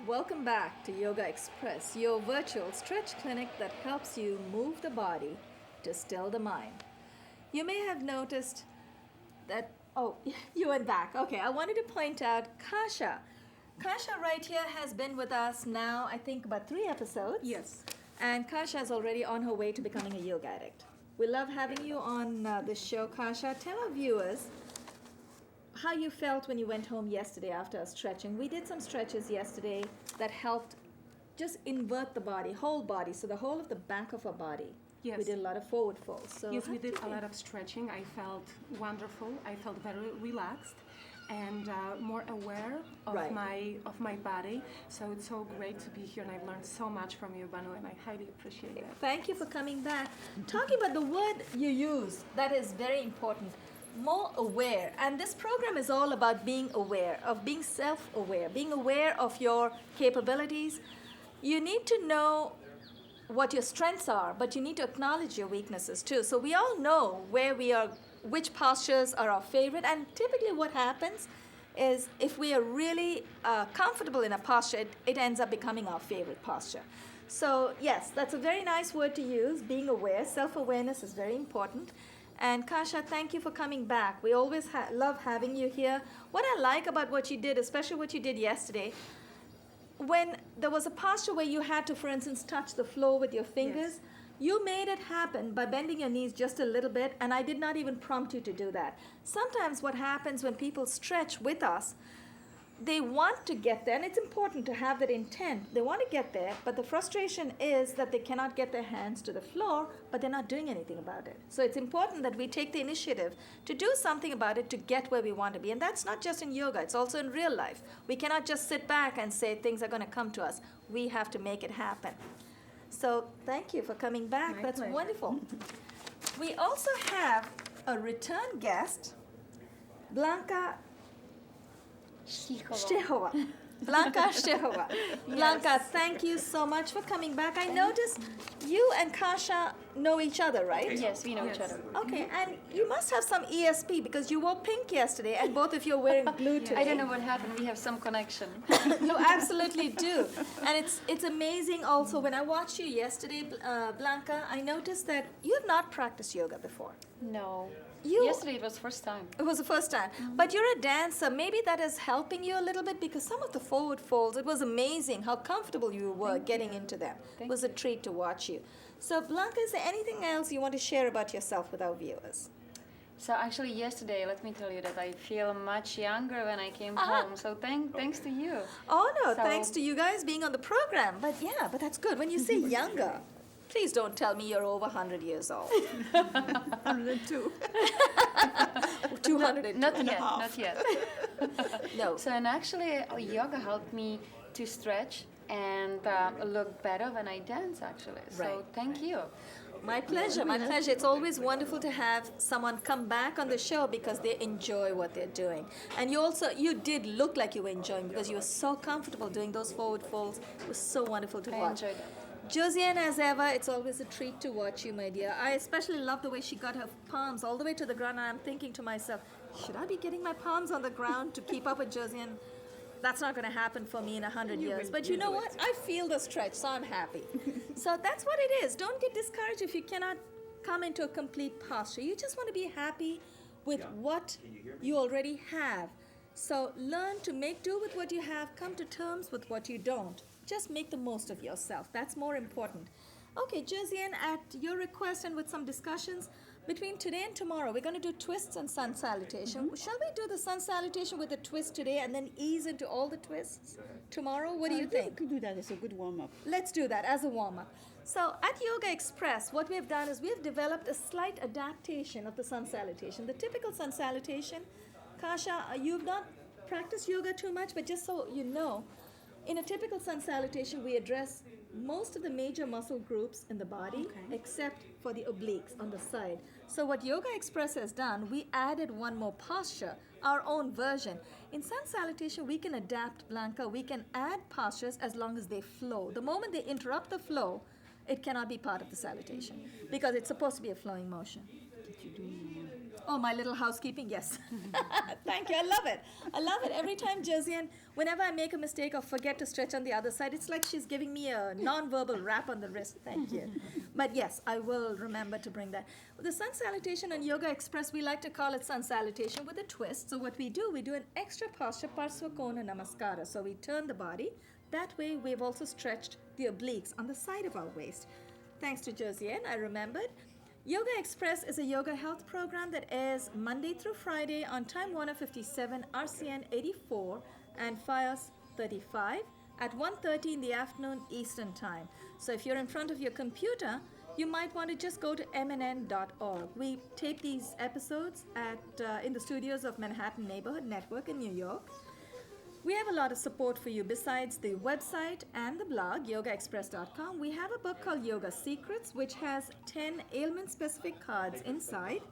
Welcome back to Yogaxpress, your virtual stretch clinic that helps you move the body to still the mind. You may have noticed that, oh, you went back. Okay, I wanted to point out Kasha. Kasha right here has been with us now, I think, about 3 episodes. Yes. And Kasha is already on her way to becoming a yoga addict. We love having you on this show, Kasha. Tell our viewers how you felt when you went home yesterday after stretching. We did some stretches yesterday that helped just invert the body, whole body, so the whole of the back of our body. Yes. We did a lot of forward folds. So yes, we did a lot of stretching. I felt wonderful. I felt very relaxed and more aware of my body. So it's so great to be here, and I've learned so much from you, Banu, and I highly appreciate it. Thank you for coming back. Talking about the word you use, that is very important. More aware, and this program is all about being aware, of being self-aware, being aware of your capabilities. You need to know what your strengths are, but you need to acknowledge your weaknesses too. So we all know where we are, which postures are our favorite, and typically what happens is if we are really comfortable in a posture, it ends up becoming our favorite posture. So yes, that's a very nice word to use, being aware. Self-awareness is very important. And Kasha, thank you for coming back. We always love having you here. What I like about what you did, especially what you did yesterday, when there was a posture where you had to, for instance, touch the floor with your fingers, yes, you made it happen by bending your knees just a little bit, and I did not even prompt you to do that. Sometimes what happens when people stretch with us, they want to get there, and it's important to have that intent. They want to get there, but the frustration is that they cannot get their hands to the floor, but they're not doing anything about it. So it's important that we take the initiative to do something about it to get where we want to be. And that's not just in yoga, it's also in real life. We cannot just sit back and say things are going to come to us. We have to make it happen. So thank you for coming back. My That's pleasure. wonderful. We also have a return guest, Blanka Stichova. Blanka Stichova. Blanka, thank you so much for coming back. I noticed you and Kasha know each other, right? Yes, we know each other. Okay, and you must have some ESP because you wore pink yesterday and both of you are wearing blue today. I don't know what happened. We have some connection. You absolutely do. And it's amazing also. When I watched you yesterday, Blanka, I noticed that you have not practiced yoga before. No. You- Yesterday it was first time. It was the first time. But you're a dancer. Maybe that is helping you a little bit because some of the forward folds, it was amazing how comfortable you were getting into them. It was a treat to watch you. So, Blanka, is there anything else you want to share about yourself with our viewers? So actually yesterday, let me tell you that I feel much younger when I came home. So thanks to you. Oh, no, So- thanks to you guys being on the program. But yeah, but that's good. When you say younger, please don't tell me you're over 100 years old. 102. 202. Not yet. No. So and actually yoga helped me to stretch and look better when I dance actually. So Right. thank you. My pleasure, my pleasure. It's always wonderful to have someone come back on the show because they enjoy what they're doing. And you did look like you were enjoying because you were so comfortable doing those forward folds. It was so wonderful to I watch. enjoyed it. Josiane, as ever, it's always a treat to watch you, my dear. I especially love the way she got her palms all the way to the ground, and I'm thinking to myself, should I be getting my palms on the ground to keep up with Josiane? That's not going to happen for me in 100 years. But you know what? I feel the stretch, so I'm happy. So that's what it is. Don't get discouraged if you cannot come into a complete posture. You just want to be happy with what you already have. So learn to make do with what you have. Come to terms with what you don't. Just make the most of yourself. That's more important. Okay, Josiane, at your request and with some discussions, between today and tomorrow, we're going to do twists and sun salutation. Shall we do the sun salutation with a twist today and then ease into all the twists tomorrow? What do you think? We could do that as a good warm-up. Let's do that as a warm-up. So at Yogaxpress, what we have done is we have developed a slight adaptation of the sun salutation. The typical sun salutation, Kasha, you've not practiced yoga too much, but just so you know, in a typical sun salutation, we address most of the major muscle groups in the body, except for the obliques on the side. So what Yogaxpress has done, we added one more posture, our own version. In sun salutation, we can adapt, Blanka, we can add postures as long as they flow. The moment they interrupt the flow, it cannot be part of the salutation because it's supposed to be a flowing motion. Oh, my little housekeeping, yes. Thank you, I love it. I love it. Every time, Josiane, whenever I make a mistake or forget to stretch on the other side, it's like she's giving me a non-verbal rap on the wrist. Thank you. But yes, I will remember to bring that. The sun salutation on Yogaxpress, we like to call it sun salutation with a twist. So what we do an extra posture, Parsvakona Namaskara. So we turn the body. That way, we've also stretched the obliques on the side of our waist. Thanks to Josiane, I remembered. Yogaxpress is a yoga health program that airs Monday through Friday on Time Warner 57, RCN 84, and FiOS 35 at 1:30 in the afternoon Eastern Time. So if you're in front of your computer, you might want to just go to mnn.org. We tape these episodes in the studios of Manhattan Neighborhood Network in New York. We have a lot of support for you. Besides the website and the blog, yogaxpress.com, we have a book called Yoga Secrets, which has 10 ailment-specific cards inside.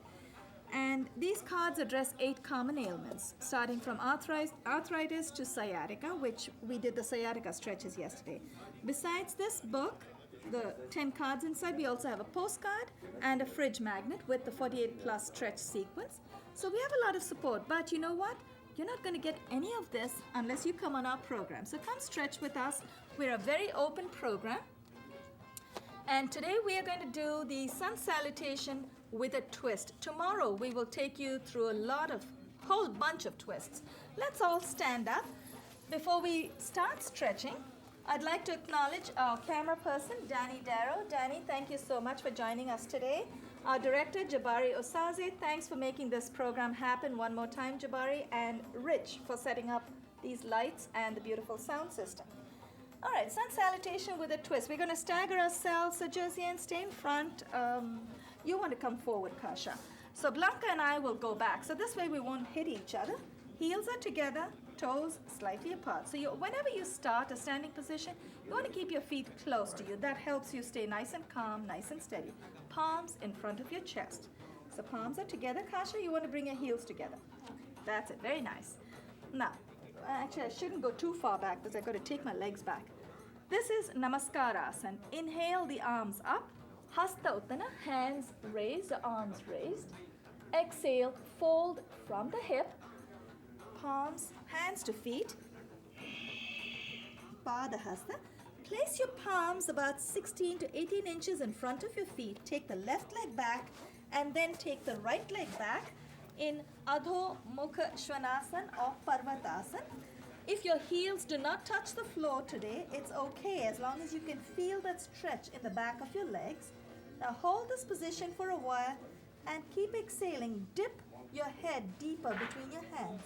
And these cards address 8 common ailments, starting from arthritis to sciatica, which we did the sciatica stretches yesterday. Besides this book, the 10 cards inside, we also have a postcard and a fridge magnet with the 48+ stretch sequence. So we have a lot of support. But you know what? You're not going to get any of this unless you come on our program. So come stretch with us. We're a very open program. And today we are going to do the sun salutation with a twist. Tomorrow we will take you through a whole bunch of twists. Let's all stand up. Before we start stretching, I'd like to acknowledge our camera person, Danny Darrow. Danny, thank you so much for joining us today. Our director, Jabari Osaze, thanks for making this program happen one more time, Jabari, and Rich for setting up these lights and the beautiful sound system. All right, sun salutation with a twist. We're going to stagger ourselves. So Josiane, stay in front. You want to come forward, Kasha. So Blanka and I will go back. So this way we won't hit each other. Heels are together, toes slightly apart. So whenever you start a standing position, you want to keep your feet close to you. That helps you stay nice and calm, nice and steady. Palms in front of your chest. So palms are together. Kasha, you want to bring your heels together. That's it. Very nice. Now, actually, I shouldn't go too far back because I've got to take my legs back. This is Namaskarasana. Inhale the arms up. Hasta Uttana, hands raised, the arms raised. Exhale, fold from the hip. Palms, hands to feet. Padahasta. Place your palms about 16 to 18 inches in front of your feet. Take the left leg back and then take the right leg back in Adho Mukha Svanasana or Parvatasana. If your heels do not touch the floor today, it's okay as long as you can feel that stretch in the back of your legs. Now hold this position for a while and keep exhaling. Dip your head deeper between your hands.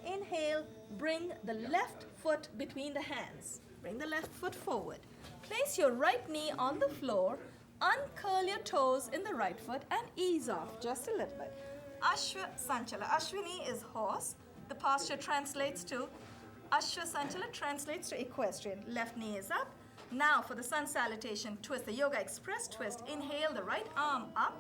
Inhale, bring the left foot between the hands. Bring the left foot forward. Place your right knee on the floor. Uncurl your toes in the right foot and ease off just a little bit. Ashwa Sanchala. Ashwini is horse. The posture translates to Ashwa Sanchala translates to equestrian. Left knee is up. Now for the sun salutation twist, the Yogaxpress twist. Inhale the right arm up.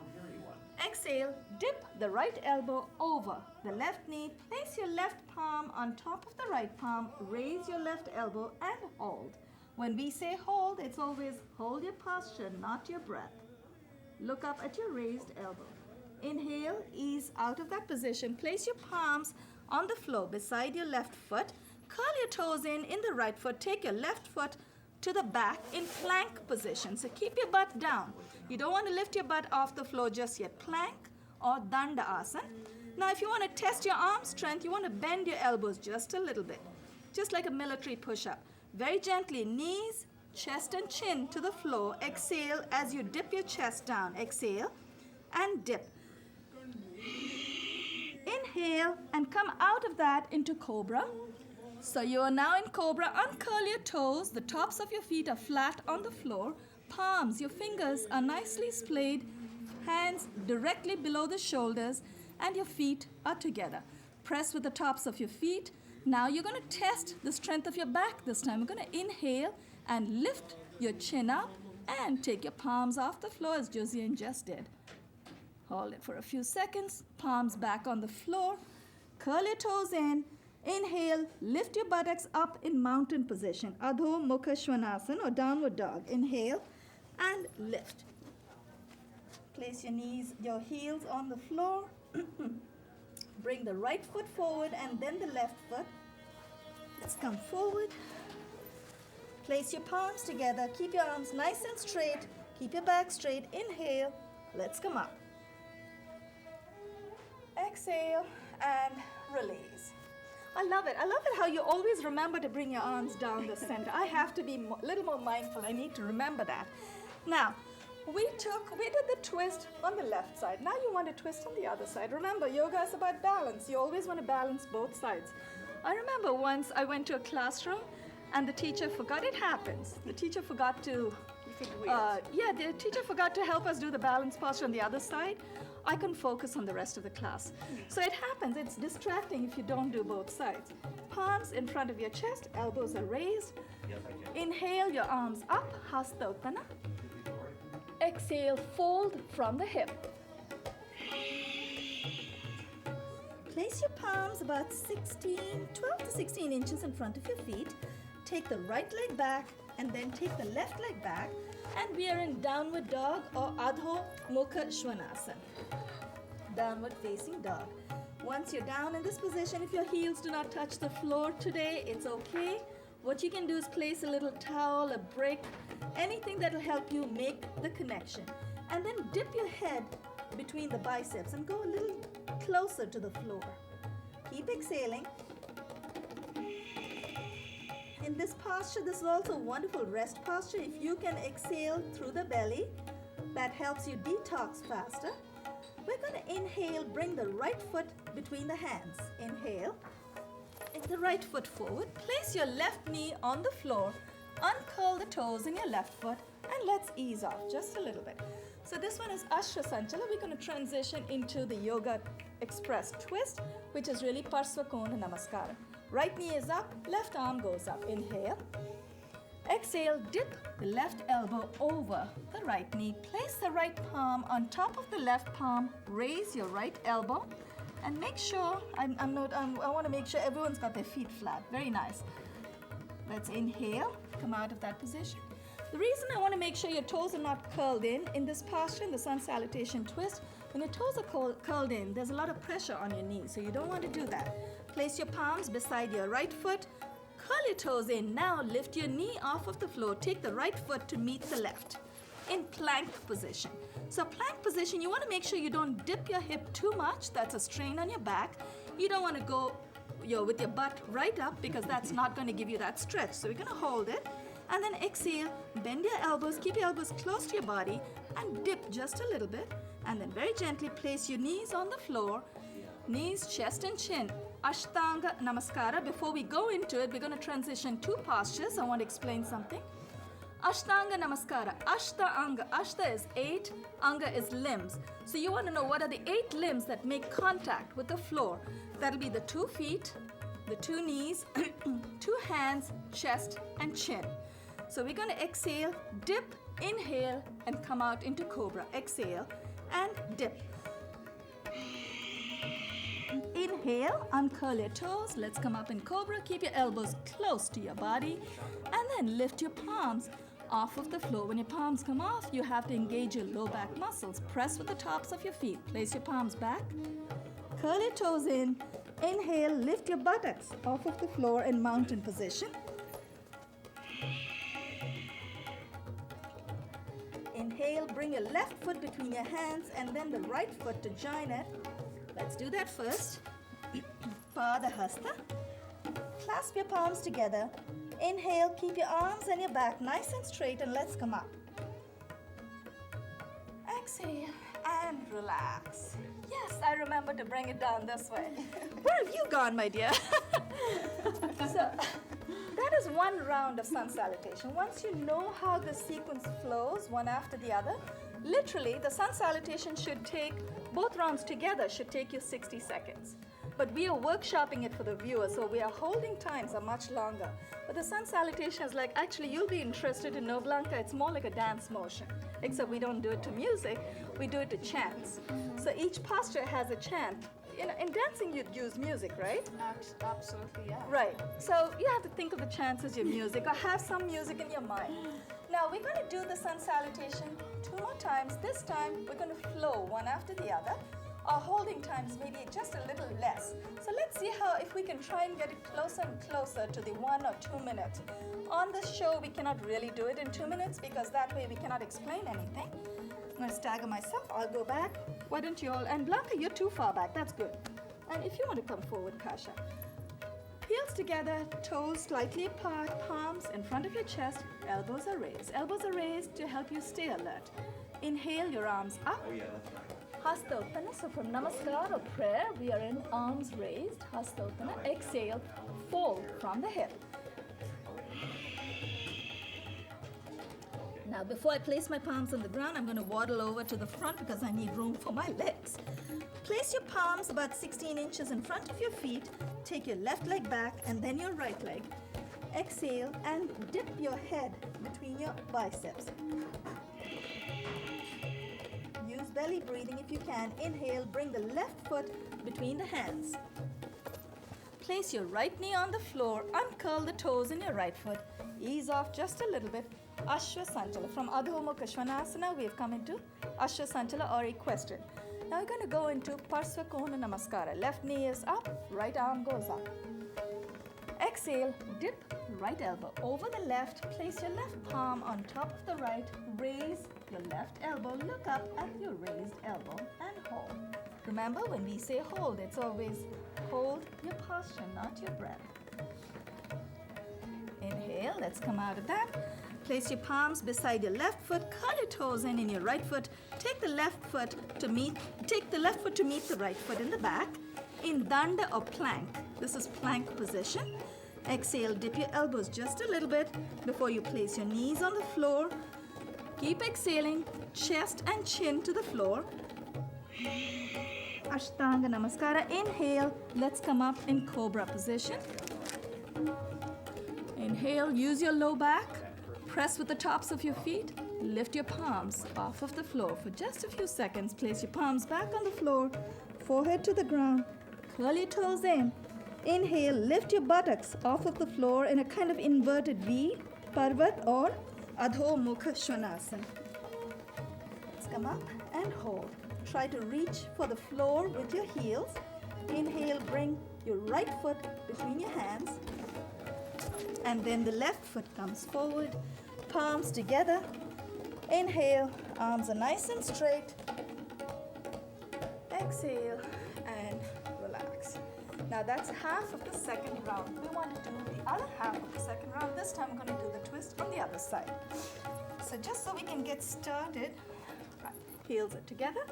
Exhale, dip the right elbow over the left knee. Place your left palm on top of the right palm. Raise your left elbow and hold. When we say hold, it's always hold your posture, not your breath. Look up at your raised elbow. Inhale, ease out of that position. Place your palms on the floor beside your left foot. Curl your toes in the right foot. Take your left foot to the back in plank position. So keep your butt down. You don't want to lift your butt off the floor just yet. Plank or Danda Asana. Now if you want to test your arm strength, you want to bend your elbows just a little bit. Just like a military push-up. Very gently, knees chest and chin to the floor. Exhale as you dip your chest down. Exhale and dip. Inhale and come out of that into cobra. So you are now in cobra. Uncurl your toes. The tops of your feet are flat on the floor. Palms, your fingers are nicely splayed. Hands directly below the shoulders, and your feet are together. Press with the tops of your feet. Now you're going to test the strength of your back this time. We're going to inhale and lift your chin up and take your palms off the floor as Josiane just did. Hold it for a few seconds. Palms back on the floor. Curl your toes in. Inhale, lift your buttocks up in mountain position. Adho Mukha Svanasana or downward dog. Inhale and lift. Place your knees, your heels on the floor. Bring the right foot forward and then the left foot. Let's come forward. Place your palms together. Keep your arms nice and straight. Keep your back straight. Inhale. Let's come up. Exhale and release. I love it. I love it how you always remember to bring your arms down the center. I have to be a little more mindful. I need to remember that. Now, we did the twist on the left side. Now you want to twist on the other side. Remember, yoga is about balance. You always want to balance both sides. I remember once I went to a classroom and the teacher forgot. It happens. The teacher forgot to the teacher forgot to help us do the balance posture on the other side. I couldn't focus on the rest of the class. So it happens. It's distracting if you don't do both sides. Palms in front of your chest, elbows are raised. Inhale, your arms up, Hasta Uttana. Exhale, fold from the hip. Place your palms about 12 to 16 inches in front of your feet. Take the right leg back and then take the left leg back. And we are in downward dog or Adho Mukha Svanasana. Downward facing dog. Once you're down in this position, if your heels do not touch the floor today, it's okay. What you can do is place a little towel, a brick, anything that will help you make the connection. And then dip your head between the biceps and go a little closer to the floor. Keep exhaling. In this posture, this is also a wonderful rest posture. If you can exhale through the belly, that helps you detox faster. We're going to inhale, bring the right foot between the hands. Inhale. The right foot forward. Place your left knee on the floor. Uncurl the toes in your left foot and let's ease off just a little bit. So this one is Ashra Sanchala. We're going to transition into the Yogaxpress twist, which is really Parsvakona Namaskara. Right knee is up, left arm goes up. Inhale. Exhale, dip the left elbow over the right knee. Place the right palm on top of the left palm. Raise your right elbow. And make sure, I want to make sure everyone's got their feet flat. Very nice. Let's inhale, come out of that position. The reason I want to make sure your toes are not curled in this posture, in the sun salutation twist, when your toes are curled in, there's a lot of pressure on your knees, so you don't want to do that. Place your palms beside your right foot, curl your toes in. Now lift your knee off of the floor. Take the right foot to meet the left in plank position. So plank position, you want to make sure you don't dip your hip too much. That's a strain on your back. You don't want to go with your butt right up because that's not going to give you that stretch. So we're going to hold it and then exhale, bend your elbows, keep your elbows close to your body and dip just a little bit and then very gently place your knees on the floor, knees, chest and chin. Ashtanga Namaskara. Before we go into it, we're going to transition two postures. I want to explain something. Ashtanga Namaskara. Ashta Anga. Ashta is 8, Anga is limbs. So you want to know what are the 8 limbs that make contact with the floor. That'll be the 2 feet, the 2 knees, 2 hands, chest and chin. So we're going to exhale, dip, inhale and come out into Cobra. Exhale and dip. Inhale, uncurl your toes. Let's come up in Cobra. Keep your elbows close to your body and then lift your palms off of the floor. When your palms come off, you have to engage your low back muscles. Press with the tops of your feet. Place your palms back. Curl your toes in. Inhale, lift your buttocks off of the floor in mountain position. Inhale, bring your left foot between your hands and then the right foot to join it. Let's do that first. Pada Hasta. Clasp your palms together. Inhale, keep your arms and your back nice and straight, and let's come up. Exhale and relax. Yes, I remember to bring it down this way. Where have you gone, my dear? So that is one round of sun salutation. Once you know how the sequence flows one after the other, literally the sun salutation should take, both rounds together should take you 60 seconds. But we are workshopping it for the viewer, so we are holding times are much longer. But the sun salutation is like, actually you'll be interested to know, Blanka, it's more like a dance motion. Except we don't do it to music, we do it to chants. So each posture has a chant. You know, in dancing you'd use music, right? Absolutely, yeah. Right. So you have to think of the chants as your music, or have some music in your mind. Now we're going to do the sun salutation 2 more times. This time we're going to flow one after the other. Our holding times maybe just a little less. So let's see how, if we can try and get it closer and closer to the 1 or 2 minutes. On this show we cannot really do it in 2 minutes because that way we cannot explain anything. I'm going to stagger myself. I'll go back. Why don't you all? And Blanka, you're too far back. That's good. And if you want to come forward, Kasha. Heels together, toes slightly apart, palms in front of your chest, elbows are raised. Elbows are raised to help you stay alert. Inhale, your arms up. Oh yeah, that's right. Hastotana. So from Namaskar or prayer, we are in arms raised. Hastotana. Exhale, fold from the hip. Now, before I place my palms on the ground, I'm going to waddle over to the front because I need room for my legs. Place your palms about 16 inches in front of your feet. Take your left leg back and then your right leg. Exhale and dip your head between your biceps. Use belly breathing if you can. Inhale, bring the left foot between the hands. Place your right knee on the floor. Uncurl the toes in your right foot. Ease off just a little bit. Ashwa Sanchala. From Adho Mukha Svanasana, we have come into Ashwa Sanchala or equestrian. Now we're going to go into Parsva Kona Namaskara. Left knee is up, right arm goes up. Exhale, dip right elbow over the left. Place your left palm on top of the right. Raise your left elbow. Look up at your raised elbow and hold. Remember, when we say hold, it's always hold your posture, not your breath. Inhale, let's come out of that. Place your palms beside your left foot, curl your toes in your right foot. Take the left foot to meet the right foot in the back. In danda or plank. This is plank position. Exhale, dip your elbows just a little bit before you place your knees on the floor. Keep exhaling, chest and chin to the floor. Ashtanga Namaskara. Inhale, let's come up in cobra position. Inhale, use your low back. Press with the tops of your feet. Lift your palms off of the floor for just a few seconds. Place your palms back on the floor, forehead to the ground. Curl your toes in. Inhale, lift your buttocks off of the floor in a kind of inverted V, Parvat or Adho Mukha Svanasana. Let's come up and hold. Try to reach for the floor with your heels. Inhale, bring your right foot between your hands. And then the left foot comes forward, palms together. Inhale, arms are nice and straight. Exhale and relax. Now that's half of the second round. We want to do the other half of the second round. This time I'm going to do the twist on the other side. So just so we can get started, right, heels are together,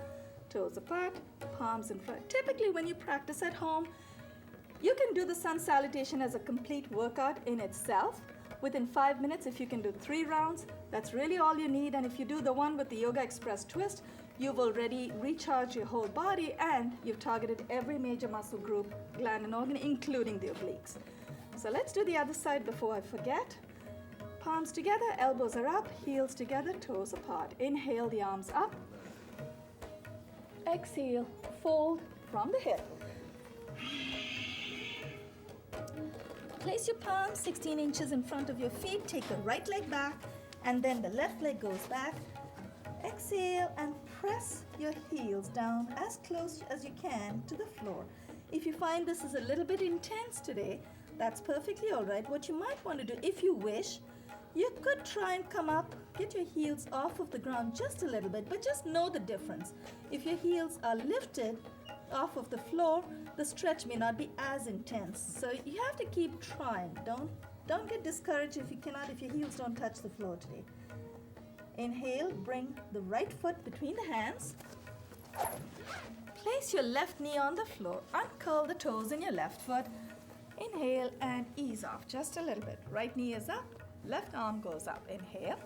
toes apart, palms in front. Typically when you practice at home, you can do the sun salutation as a complete workout in itself. Within 5 minutes, if you can do 3 rounds, that's really all you need. And if you do the one with the Yogaxpress twist, you've already recharged your whole body and you've targeted every major muscle group, gland and organ, including the obliques. So let's do the other side before I forget. Palms together, elbows are up, heels together, toes apart. Inhale, the arms up. Exhale, fold from the hip. Place your palms 16 inches in front of your feet. Take the right leg back and then the left leg goes back. Exhale and press your heels down as close as you can to the floor. If you find this is a little bit intense today, that's perfectly all right. What you might want to do, if you wish, you could try and come up, get your heels off of the ground just a little bit, but just know the difference. If your heels are lifted off of the floor, the stretch may not be as intense. So you have to keep trying. Don't Don't get discouraged if your heels don't touch the floor today. Inhale, bring the right foot between the hands. Place your left knee on the floor. Uncurl the toes in your left foot. Inhale and ease off just a little bit. Right knee is up, left arm goes up. Inhale.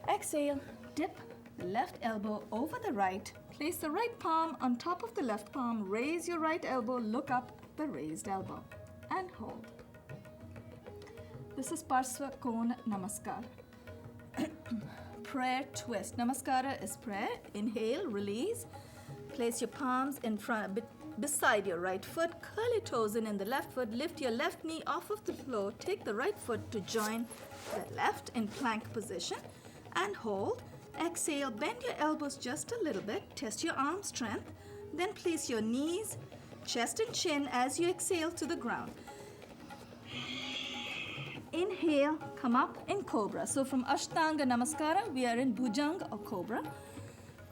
Exhale, dip the left elbow over the right. Place the right palm on top of the left palm. Raise your right elbow, look up the raised elbow. And hold. This is Parsva Kona Namaskar. Prayer twist. Namaskara is prayer. Inhale, release. Place your palms in front, beside your right foot. Curl your toes in the left foot. Lift your left knee off of the floor. Take the right foot to join the left in plank position. And hold. Exhale, bend your elbows just a little bit. Test your arm strength. Then place your knees, chest and chin as you exhale to the ground. Inhale, come up in Cobra. So from Ashtanga Namaskara, we are in Bhujanga or Cobra.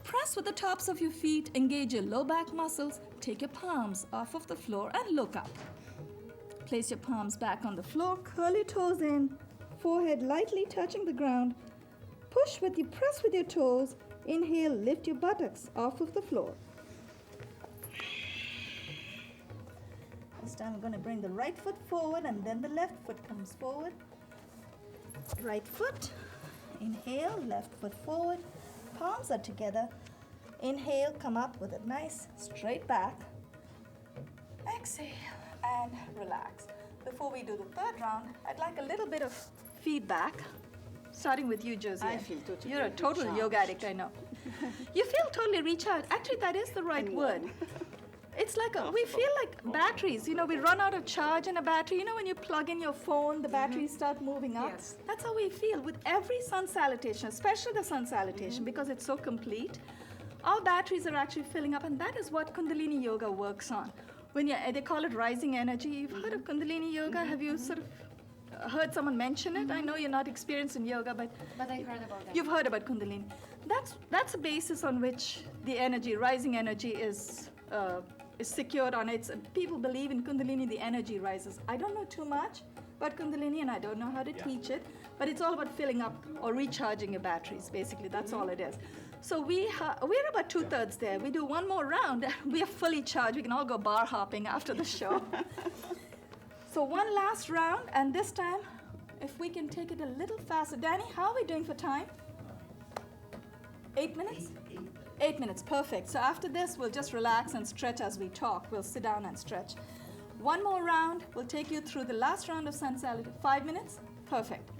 Press with the tops of your feet, engage your low back muscles, take your palms off of the floor and look up. Place your palms back on the floor, curl your toes in, forehead lightly touching the ground. Press with your toes. Inhale, lift your buttocks off of the floor. This time I'm going to bring the right foot forward and then the left foot comes forward. Right foot. Inhale, left foot forward. Palms are together. Inhale, come up with a nice straight back. Exhale and relax. Before we do the third round, I'd like a little bit of feedback. Starting with you, Josie. I feel totally You're a total recharged. yoga addict, I know. You feel totally recharged. Actually, that is the right word. It's like we feel like batteries. We run out of charge in a battery. When you plug in your phone, the batteries start moving up. Yes. That's how we feel with every sun salutation, especially the sun salutation, because it's so complete. Our batteries are actually filling up, and that is what Kundalini Yoga works on. They call it rising energy. You've heard of Kundalini Yoga? Have you sort of heard someone mention it? I know you're not experienced in yoga, but I heard about that. you've heard about Kundalini. That's a basis on which the energy, rising energy, is secured on it. People believe in Kundalini, the energy rises. I don't know too much about Kundalini, and I don't know how to teach it, but it's all about filling up or recharging your batteries. Basically, that's all it is. So we're about 2/3 there. We do one more round, and we are fully charged. We can all go bar hopping after the show. So one last round, and this time, if we can take it a little faster. Danny, how are we doing for time? 8 minutes? 8 minutes, perfect. So after this, we'll just relax and stretch as we talk. We'll sit down and stretch. One more round. We'll take you through the last round of sun salutation. 5 minutes? Perfect.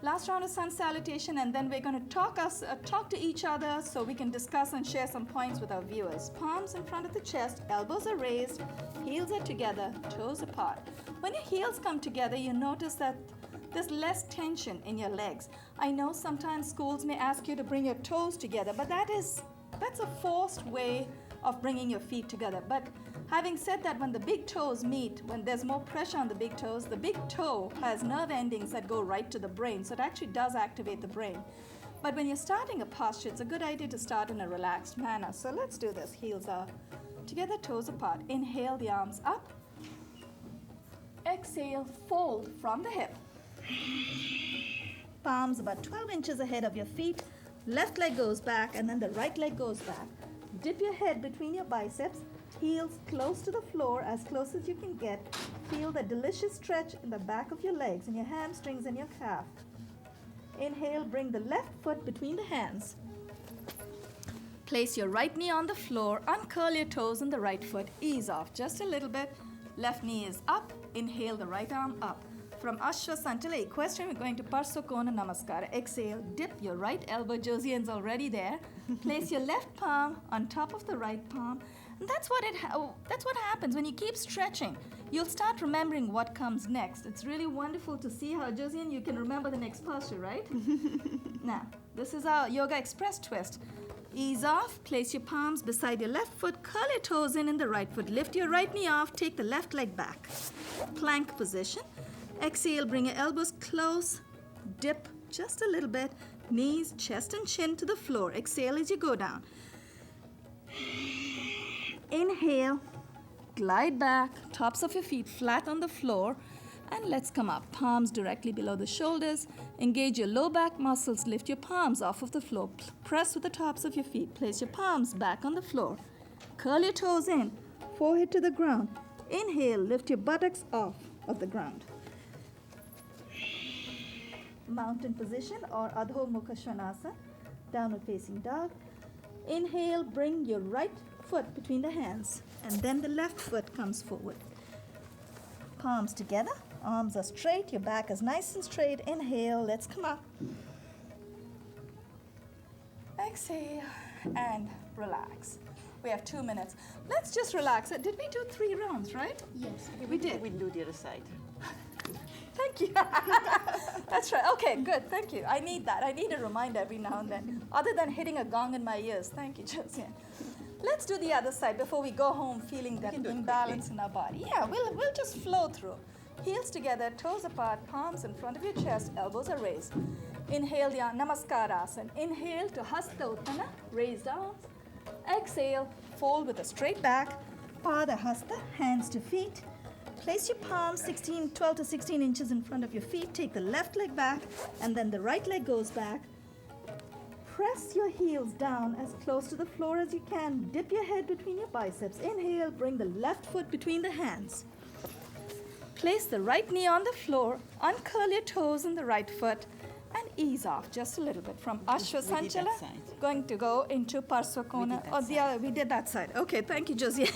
Last round of sun salutation, and then we're going to talk to each other so we can discuss and share some points with our viewers. Palms in front of the chest, elbows are raised, heels are together, toes apart. When your heels come together, you notice that there's less tension in your legs. I know sometimes schools may ask you to bring your toes together, but that's a forced way of bringing your feet together. But having said that, when the big toes meet, when there's more pressure on the big toe has nerve endings that go right to the brain, so it actually does activate the brain. But when you're starting a posture, it's a good idea to start in a relaxed manner. So let's do this. Heels are together, toes apart. Inhale, the arms up. Exhale, fold from the hip. Palms about 12 inches ahead of your feet. Left leg goes back, and then the right leg goes back. Dip your head between your biceps. Heels close to the floor, as close as you can get. Feel the delicious stretch in the back of your legs, and your hamstrings and your calf. Inhale, bring the left foot between the hands. Place your right knee on the floor. Uncurl your toes in the right foot. Ease off just a little bit. Left knee is up. Inhale, the right arm up. From Ashwasantala Equestrian, we're going to Parsokona Namaskara. Exhale, dip your right elbow. Josiane's already there. Place your left palm on top of the right palm. And that's what happens when you keep stretching. You'll start remembering what comes next. It's really wonderful to see how, Josiane, you can remember the next posture, right? Now, this is our Yogaxpress twist. Ease off, place your palms beside your left foot, curl your toes in the right foot, lift your right knee off, take the left leg back. Plank position. Exhale, bring your elbows close, dip just a little bit, knees, chest and chin to the floor. Exhale as you go down. Inhale, glide back, tops of your feet flat on the floor, And let's come up. Palms directly below the shoulders. Engage your low back muscles. Lift your palms off of the floor. Press with the tops of your feet. Place your palms back on the floor. Curl your toes in. Forehead to the ground. Inhale, lift your buttocks off of the ground. Mountain position or Adho Mukha Svanasana, downward facing dog. Inhale, bring your right foot between the hands, and then the left foot comes forward. Palms together, arms are straight, your back is nice and straight. Inhale, let's come up. Exhale, and relax. We have 2 minutes. Let's just relax. Did we do 3 rounds, right? Yes. We did. We'll do the other side. Thank you. That's right. Okay, good. Thank you. I need that. I need a reminder every now and then, other than hitting a gong in my ears. Thank you, Josiane. Let's do the other side before we go home feeling that imbalance in our body. Yeah, we'll just flow through. Heels together, toes apart, palms in front of your chest, elbows are raised. Inhale the Namaskarasana. Inhale to Hasta Uttana, raised arms. Exhale, fold with a straight back. Pada Hasta, hands to feet. Place your palms 12 to 16 inches in front of your feet. Take the left leg back, and then the right leg goes back. Press your heels down as close to the floor as you can. Dip your head between your biceps. Inhale, bring the left foot between the hands. Place the right knee on the floor. Uncurl your toes in the right foot and ease off just a little bit from Ashwasanchala. Going to go into Parsvakona. Oh, the other, we did that side. Okay, thank you, Josie.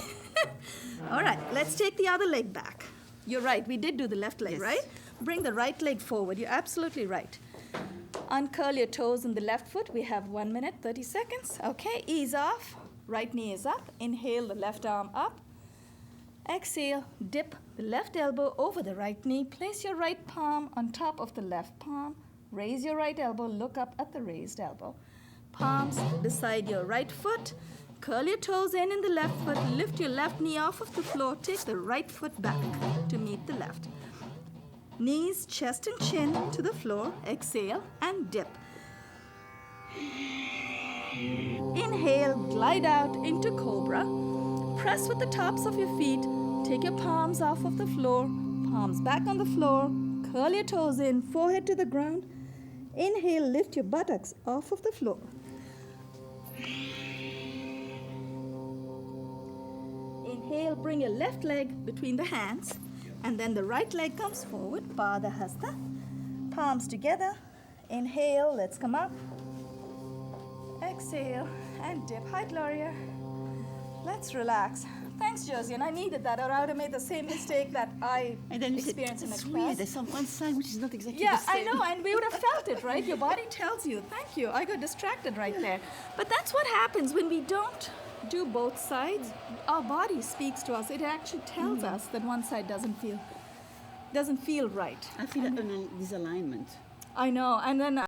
All right, let's take the other leg back. You're right, we did do the left leg, right? Bring the right leg forward. You're absolutely right. Uncurl your toes in the left foot. We have 1 minute, 30 seconds. Okay, ease off. Right knee is up. Inhale, the left arm up. Exhale, dip the left elbow over the right knee. Place your right palm on top of the left palm. Raise your right elbow, look up at the raised elbow. Palms beside your right foot. Curl your toes in the left foot. Lift your left knee off of the floor. Take the right foot back to meet the left. Knees, chest and chin to the floor. Exhale and dip. Inhale, glide out into Cobra. Press with the tops of your feet. Take your palms off of the floor. Palms back on the floor. Curl your toes in, forehead to the ground. Inhale, lift your buttocks off of the floor. Inhale, bring your left leg between the hands, and then the right leg comes forward, Pada Hasta. Palms together. Inhale, let's come up. Exhale, and dip. Hi, Gloria. Let's relax. Thanks, Josie, and I needed that, or I would have made the same mistake that I experienced in a class. Weird. There's some one side which is not exactly the same. I know, and we would have felt it, right? Your body tells you. Thank you. I got distracted right there. But that's what happens when we don't do both sides. Our body speaks to us. It actually tells us that one side doesn't feel right. I feel a disalignment. I know, and then